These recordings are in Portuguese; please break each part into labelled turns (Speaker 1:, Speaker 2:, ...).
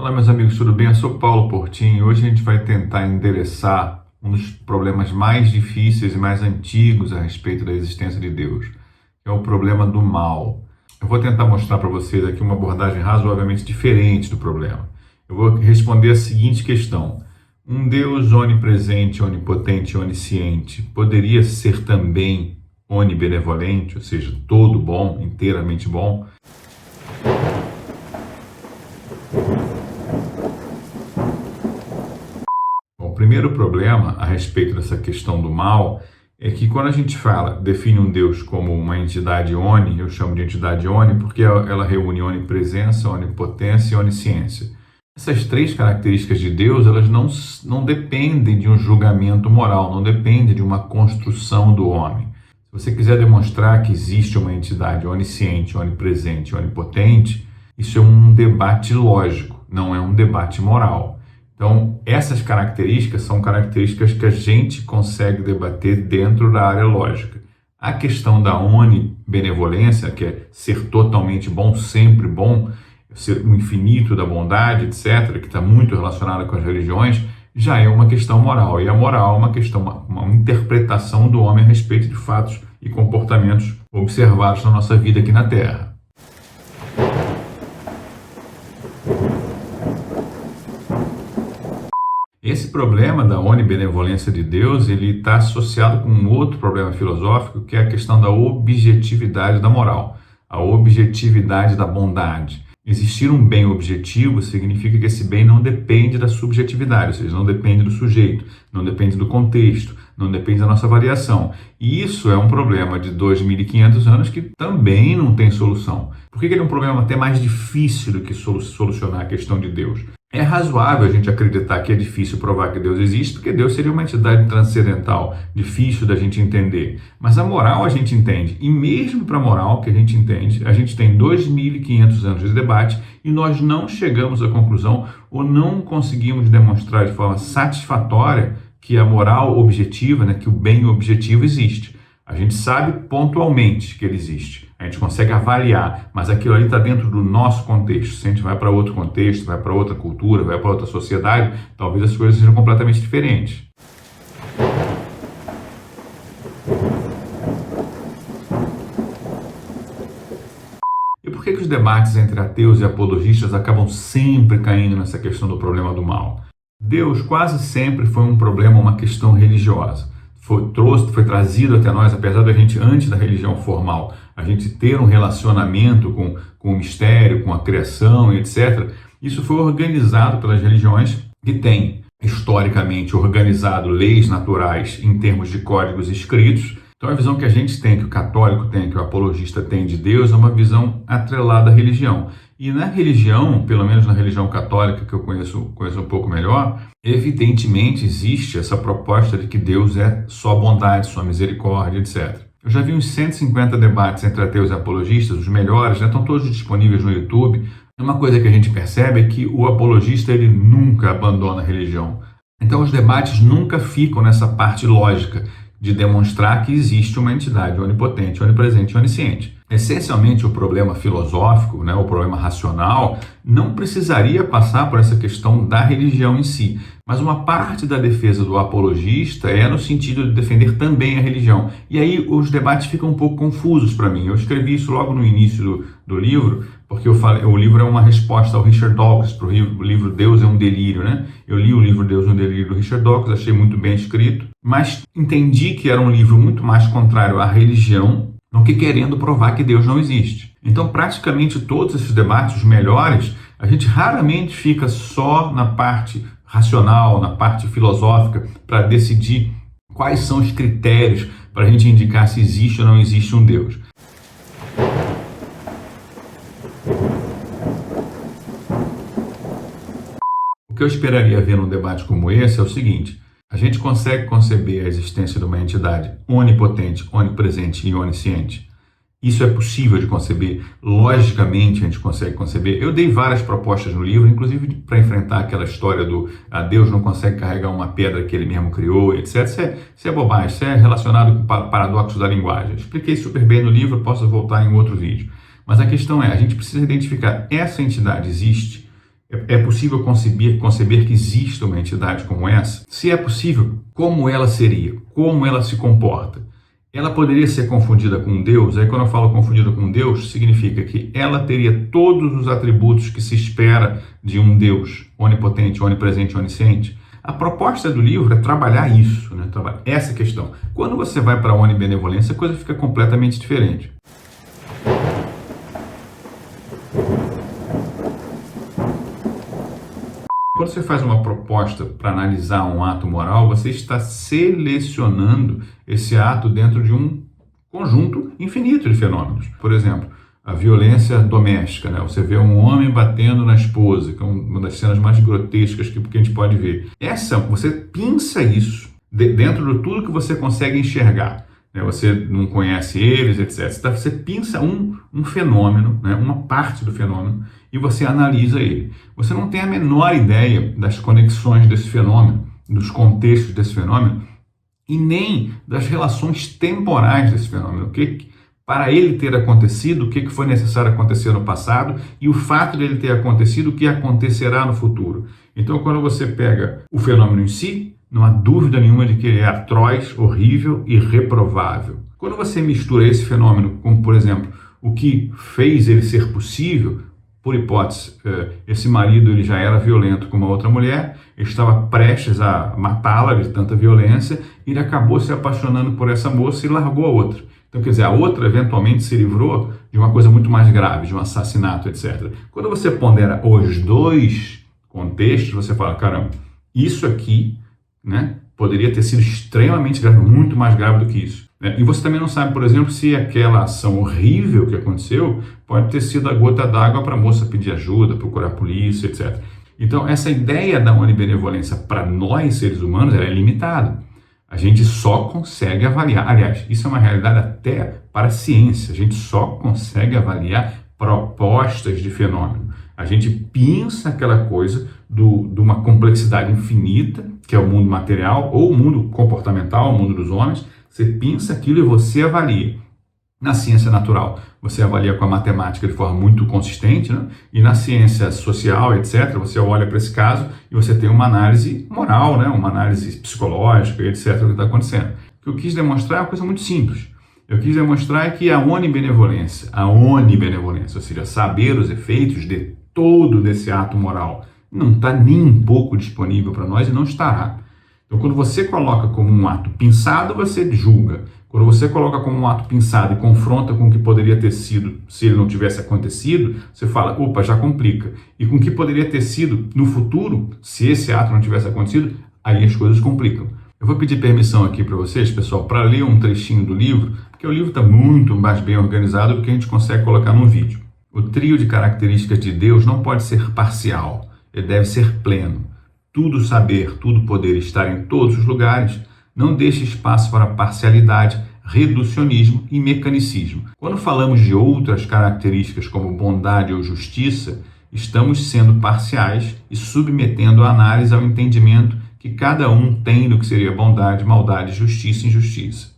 Speaker 1: Olá, meus amigos, tudo bem? Eu sou Paulo Portinho e hoje a gente vai tentar endereçar um dos problemas mais difíceis e mais antigos a respeito da existência de Deus, que é o problema do mal. Eu vou tentar mostrar para vocês aqui uma abordagem razoavelmente diferente do problema. Eu vou responder a seguinte questão: um Deus onipresente, onipotente e onisciente poderia ser também onibenevolente, ou seja, todo bom, inteiramente bom? O primeiro problema a respeito dessa questão do mal é que quando a gente define um Deus como uma entidade oni, eu chamo de entidade oni porque ela reúne onipresença, onipotência e onisciência. Essas três características de Deus, elas não dependem de um julgamento moral, não dependem de uma construção do homem. Se você quiser demonstrar que existe uma entidade onisciente, onipresente, onipotente, isso é um debate lógico, não é um debate moral. Então, essas características são características que a gente consegue debater dentro da área lógica. A questão da onibenevolência, que é ser totalmente bom, sempre bom, ser o infinito da bondade, etc., que está muito relacionada com as religiões, já é uma questão moral. E a moral é uma questão, uma interpretação do homem a respeito de fatos e comportamentos observados na nossa vida aqui na Terra. Esse problema da onibenevolência de Deus, ele está associado com um outro problema filosófico, que é a questão da objetividade da moral, a objetividade da bondade. Existir um bem objetivo significa que esse bem não depende da subjetividade, ou seja, não depende do sujeito, não depende do contexto, não depende da nossa variação. E isso é um problema de 2.500 anos que também não tem solução. Por que ele é um problema até mais difícil do que solucionar a questão de Deus? É razoável a gente acreditar que é difícil provar que Deus existe, porque Deus seria uma entidade transcendental, difícil da gente entender. Mas a moral a gente entende. E mesmo para a moral que a gente entende, a gente tem 2.500 anos de debate e nós não chegamos à conclusão ou não conseguimos demonstrar de forma satisfatória que a moral objetiva, que o bem objetivo existe. A gente sabe pontualmente que ele existe. A gente consegue avaliar, mas aquilo ali está dentro do nosso contexto. Se a gente vai para outro contexto, vai para outra cultura, vai para outra sociedade, talvez as coisas sejam completamente diferentes. E por que os debates entre ateus e apologistas acabam sempre caindo nessa questão do problema do mal? Deus quase sempre foi um problema, uma questão religiosa. Foi trazido até nós, apesar da gente, antes da religião formal, a gente ter um relacionamento com o mistério, com a criação, etc. Isso foi organizado pelas religiões que têm, historicamente, organizado leis naturais em termos de códigos escritos. Então a visão que a gente tem, que o católico tem, que o apologista tem de Deus, é uma visão atrelada à religião. E na religião, pelo menos na religião católica, que eu conheço um pouco melhor, evidentemente existe essa proposta de que Deus é só bondade, só misericórdia, etc. Eu já vi uns 150 debates entre ateus e apologistas, os melhores, estão todos disponíveis no YouTube. Uma coisa que a gente percebe é que o apologista ele nunca abandona a religião. Então os debates nunca ficam nessa parte lógica de demonstrar que existe uma entidade onipotente, onipresente e onisciente. Essencialmente, o problema filosófico, o problema racional, não precisaria passar por essa questão da religião em si. Mas uma parte da defesa do apologista é no sentido de defender também a religião. E aí os debates ficam um pouco confusos para mim. Eu escrevi isso logo no início do livro, porque o livro é uma resposta ao Richard Dawkins, para o livro Deus é um Delírio. Eu li o livro Deus é um Delírio do Richard Dawkins, achei muito bem escrito, mas entendi que era um livro muito mais contrário à religião do que querendo provar que Deus não existe. Então, praticamente todos esses debates, os melhores, a gente raramente fica só na parte racional, na parte filosófica, para decidir quais são os critérios para a gente indicar se existe ou não existe um Deus. O que eu esperaria ver num debate como esse é o seguinte: a gente consegue conceber a existência de uma entidade onipotente, onipresente e onisciente? Isso é possível de conceber? Logicamente a gente consegue conceber. Eu dei várias propostas no livro, inclusive para enfrentar aquela história do Deus não consegue carregar uma pedra que ele mesmo criou, etc. Isso é bobagem, isso é relacionado com paradoxos da linguagem. Eu expliquei super bem no livro, posso voltar em outro vídeo. Mas a questão é, a gente precisa identificar, essa entidade existe? É possível conceber que exista uma entidade como essa? Se é possível, como ela seria? Como ela se comporta? Ela poderia ser confundida com Deus? Aí quando eu falo confundida com Deus, significa que ela teria todos os atributos que se espera de um Deus onipotente, onipresente, onisciente? A proposta do livro é trabalhar isso, né? Trabalhar essa questão. Quando você vai para a onibenevolência, a coisa fica completamente diferente. Quando você faz uma proposta para analisar um ato moral, você está selecionando esse ato dentro de um conjunto infinito de fenômenos. Por exemplo, a violência doméstica, né? Você vê um homem batendo na esposa, que é uma das cenas mais grotescas que a gente pode ver. Você pinça isso dentro de tudo que você consegue enxergar. Você não conhece eles, etc. Você pinça um fenômeno, né, uma parte do fenômeno, e você analisa ele. Você não tem a menor ideia das conexões desse fenômeno, dos contextos desse fenômeno, e nem das relações temporais desse fenômeno. Para ele ter acontecido, o que foi necessário acontecer no passado, e o fato dele ter acontecido, o que acontecerá no futuro. Então, quando você pega o fenômeno em si, não há dúvida nenhuma de que ele é atroz, horrível e reprovável. Quando você mistura esse fenômeno com, por exemplo, o que fez ele ser possível, por hipótese, esse marido ele já era violento com uma outra mulher, ele estava prestes a matá-la de tanta violência, e ele acabou se apaixonando por essa moça e largou a outra. Então, quer dizer, a outra eventualmente se livrou de uma coisa muito mais grave, de um assassinato, etc. Quando você pondera os dois contextos, você fala, caramba, isso aqui, né, poderia ter sido extremamente grave, muito mais grave do que isso. Né? E você também não sabe, por exemplo, se aquela ação horrível que aconteceu pode ter sido a gota d'água para a moça pedir ajuda, procurar a polícia, etc. Então, essa ideia da onibenevolência para nós, seres humanos, ela é limitada. A gente só consegue avaliar, aliás, isso é uma realidade até para a ciência, a gente só consegue avaliar propostas de fenômeno. A gente pinça aquela coisa de uma complexidade infinita, que é o mundo material, ou o mundo comportamental, o mundo dos homens. Você pinça aquilo e você avalia. Na ciência natural, você avalia com a matemática de forma muito consistente, né? E na ciência social, etc., você olha para esse caso e você tem uma análise moral, né? Uma análise psicológica, etc., do que está acontecendo. O que eu quis demonstrar é uma coisa muito simples. Eu quis demonstrar que a onibenevolência, ou seja, saber os efeitos de todo desse ato moral, não está nem um pouco disponível para nós e não estará. Então, quando você coloca como um ato pensado, você julga. Quando você coloca como um ato pensado e confronta com o que poderia ter sido se ele não tivesse acontecido, você fala, opa, já complica. E com o que poderia ter sido no futuro, se esse ato não tivesse acontecido, aí as coisas complicam. Eu vou pedir permissão aqui para vocês, pessoal, para ler um trechinho do livro, porque o livro está muito mais bem organizado do que a gente consegue colocar num vídeo. O trio de características de Deus não pode ser parcial, ele deve ser pleno. Tudo saber, tudo poder, estar em todos os lugares, não deixe espaço para parcialidade, reducionismo e mecanicismo. Quando falamos de outras características como bondade ou justiça, estamos sendo parciais e submetendo a análise ao entendimento que cada um tem do que seria bondade, maldade, justiça e injustiça.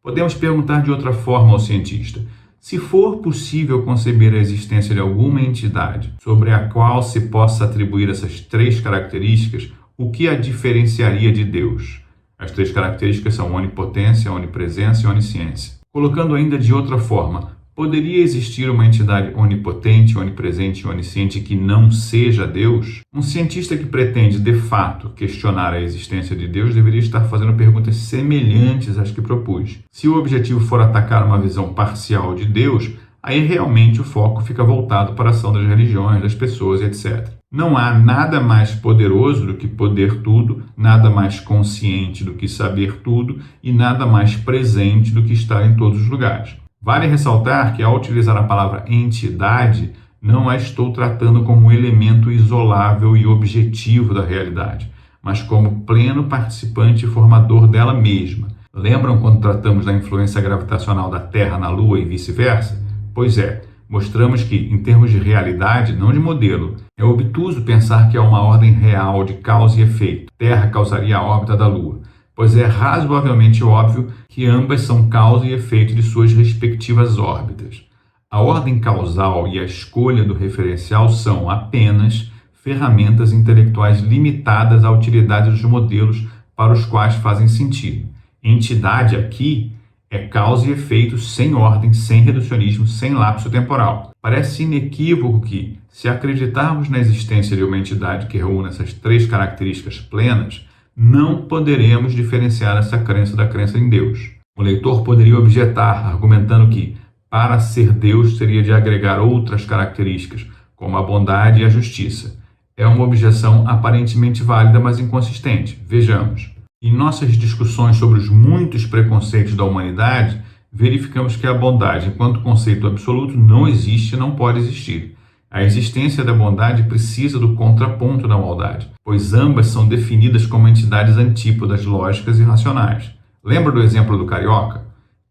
Speaker 1: Podemos perguntar de outra forma ao cientista: se for possível conceber a existência de alguma entidade sobre a qual se possa atribuir essas três características, o que a diferenciaria de Deus? As três características são onipotência, onipresença e onisciência. Colocando ainda de outra forma, poderia existir uma entidade onipotente, onipresente e onisciente que não seja Deus? Um cientista que pretende, de fato, questionar a existência de Deus deveria estar fazendo perguntas semelhantes às que propus. Se o objetivo for atacar uma visão parcial de Deus, aí realmente o foco fica voltado para a ação das religiões, das pessoas, etc. Não há nada mais poderoso do que poder tudo, nada mais consciente do que saber tudo e nada mais presente do que estar em todos os lugares. Vale ressaltar que, ao utilizar a palavra entidade, não a estou tratando como um elemento isolável e objetivo da realidade, mas como pleno participante e formador dela mesma. Lembram quando tratamos da influência gravitacional da Terra na Lua e vice-versa? Pois é, mostramos que, em termos de realidade, não de modelo, é obtuso pensar que há uma ordem real de causa e efeito. Terra causaria a órbita da Lua, pois é razoavelmente óbvio que ambas são causa e efeito de suas respectivas órbitas. A ordem causal e a escolha do referencial são apenas ferramentas intelectuais limitadas à utilidade dos modelos para os quais fazem sentido. Entidade aqui é causa e efeito sem ordem, sem reducionismo, sem lapso temporal. Parece inequívoco que, se acreditarmos na existência de uma entidade que reúne essas três características plenas, não poderemos diferenciar essa crença da crença em Deus. O leitor poderia objetar, argumentando que, para ser Deus, teria de agregar outras características, como a bondade e a justiça. É uma objeção aparentemente válida, mas inconsistente. Vejamos. Em nossas discussões sobre os muitos preconceitos da humanidade, verificamos que a bondade, enquanto conceito absoluto, não existe e não pode existir. A existência da bondade precisa do contraponto da maldade, pois ambas são definidas como entidades antípodas lógicas e racionais. Lembra do exemplo do carioca?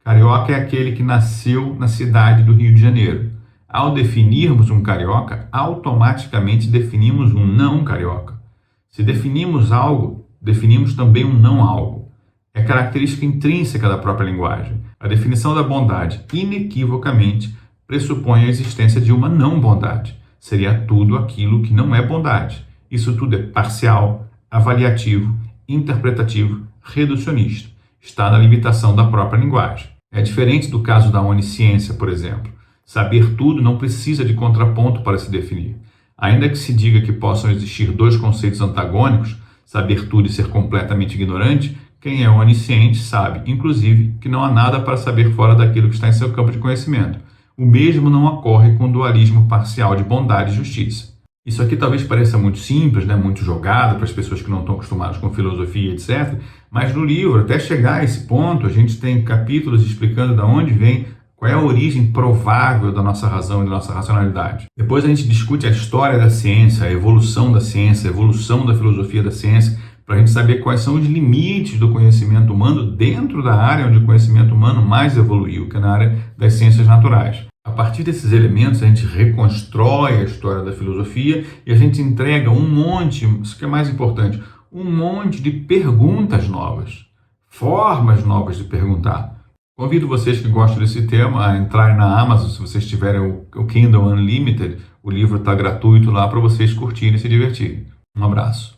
Speaker 1: Carioca é aquele que nasceu na cidade do Rio de Janeiro. Ao definirmos um carioca, automaticamente definimos um não carioca. Se definimos algo, definimos também um não algo. É característica intrínseca da própria linguagem. A definição da bondade, inequivocamente, pressupõe a existência de uma não bondade. Seria tudo aquilo que não é bondade. Isso tudo é parcial, avaliativo, interpretativo, reducionista. Está na limitação da própria linguagem. É diferente do caso da onisciência, por exemplo. Saber tudo não precisa de contraponto para se definir. Ainda que se diga que possam existir dois conceitos antagônicos, saber tudo e ser completamente ignorante, quem é onisciente sabe, inclusive, que não há nada para saber fora daquilo que está em seu campo de conhecimento. O mesmo não ocorre com o dualismo parcial de bondade e justiça. Isso aqui talvez pareça muito simples, muito jogado para as pessoas que não estão acostumadas com filosofia, etc. Mas no livro, até chegar a esse ponto, a gente tem capítulos explicando de onde vem, qual é a origem provável da nossa razão e da nossa racionalidade. Depois a gente discute a história da ciência, a evolução da ciência, a evolução da filosofia da ciência, para a gente saber quais são os limites do conhecimento humano dentro da área onde o conhecimento humano mais evoluiu, que é na área das ciências naturais. A partir desses elementos, a gente reconstrói a história da filosofia e a gente entrega um monte, isso que é mais importante, um monte de perguntas novas, formas novas de perguntar. Convido vocês que gostam desse tema a entrar na Amazon, se vocês tiverem o Kindle Unlimited, o livro está gratuito lá para vocês curtirem e se divertirem. Um abraço.